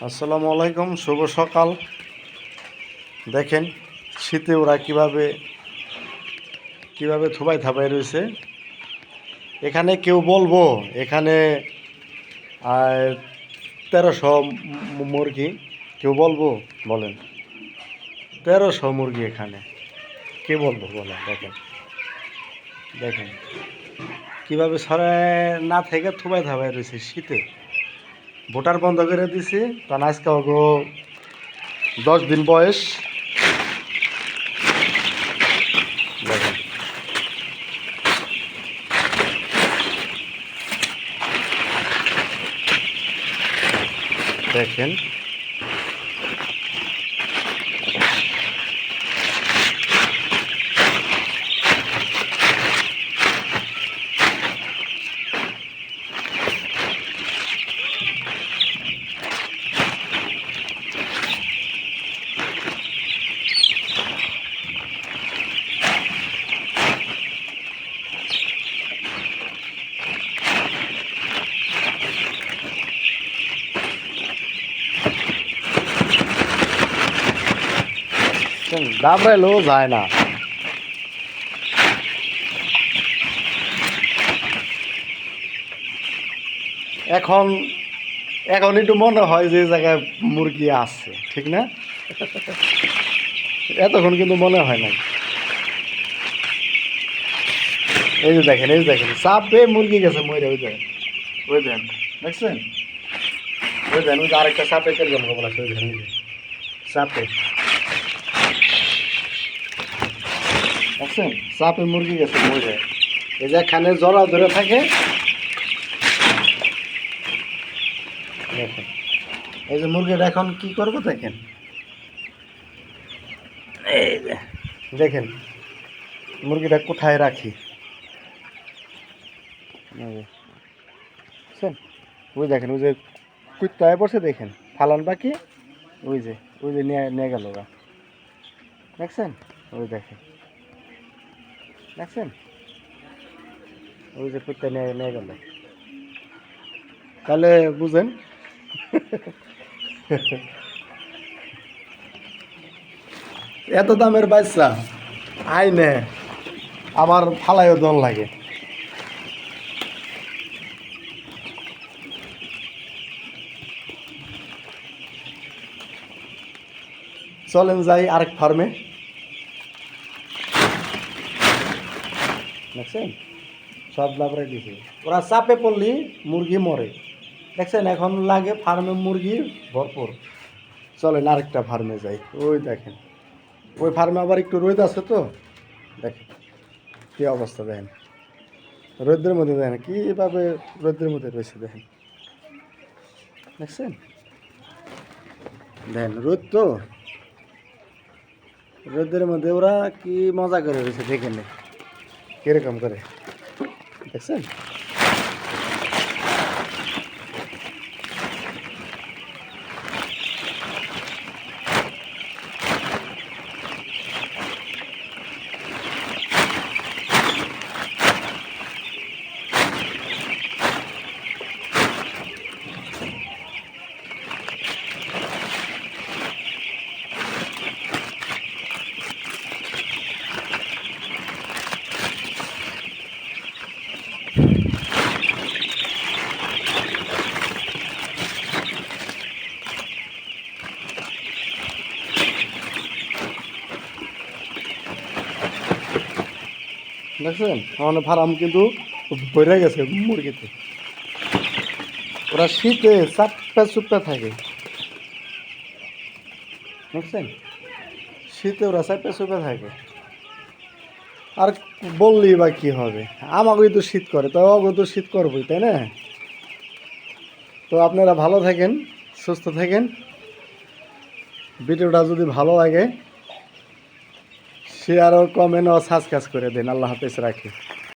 আসসালামু আলাইকুম, শুভ সকাল। দেখেন শীতে ওরা কিভাবে কিভাবে থুবাই থাবাই রয়েছে। এখানে কেউ বলবো এখানে 1300 মুরগি, কেউ বলবো? বলেন, 1300 মুরগি এখানে কে বলবো বলেন? দেখেন দেখেন কীভাবে সরায় না থেকে থুবাই থাবাই রয়েছে শীতে। ভোটার বন্ধ করে দিছি, কারণ আজকে 10 দিন বয়স। দেখেন দেখেন দাবড়াইলেও যায় না। এখন এখন একটু মনে হয় যে জায়গায় মুরগি আছে, ঠিক না? এতক্ষণ কিন্তু মনে হয় না। এই যে দেখেন, এই যে দেখেন, চাপে মুরগি গেছে মরে। ওই দেখেন, ওই দেন, দেখছেন? ওই দেন, ওই যে আরেকটা চাপে তেল জমা বলা আছে। ওই দেখেন, ওই যে চাপে, দেখছেন? চাপে মুরগি গেছে মরে। এই যে এখানে জড়া ধরে থাকে। দেখেন এই যে মুরগিটা এখন কি করবো দেখেন। এই যে দেখেন মুরগিটা কোথায় রাখি। ওই দেখেন, ওই যে কুত্তায় পড়ছে, দেখেন ফালান বাকি। ওই যে নিয়ে নিয়ে গেল ওরা, দেখছেন? ওই দেখেন, দেখছেন? ওই যে কুত্তা নিয়ে নিয়ে গেল। তাহলে বুঝেন এত দামের বাচ্চা আইনে আবার ফালাইও দল লাগে। চলেন যাই আরেক ফার্মে। দেখছেন সব লাভরাই দিছে। ওরা চাপে পড়লি মুরগি মরে, দেখছেন? এখন লাগে ফার্মে মুরগি ভরপুর। চলেন আরেকটা ফার্মে যাই। ওই দেখেন ওই ফার্মে আবার একটু রোদ আছে তো, দেখেন কী অবস্থা। দেখেন রোদের মধ্যে, দেখেন কীভাবে রোদের মধ্যে রয়েছে। দেখেন, দেখছেন? দেখেন রোদ তো, রোদের মধ্যে ওরা কি মজা করে রয়েছে। দেখেন কিরকম করে, দেখছেন? দেখছেন আমার ফার্ম কিন্তু ভরে গেছে মুরগিতে। ওরা শীতে চাপটা চুপটা থাকে, দেখছেন? শীতে ওরা চাপটা চুপে থাকে। আর বললি বা কী হবে, আমাকেই তো শীত করে, তো আমাকে তো শীত করবই, তাই না? তো আপনারা ভালো থাকেন, সুস্থ থাকেন। ভিডিওটা যদি ভালো লাগে শেয়ার ও কমেন্ট ও সাবস্ক্রাইব করে দিন। আল্লাহ হাফেজ, রাখি।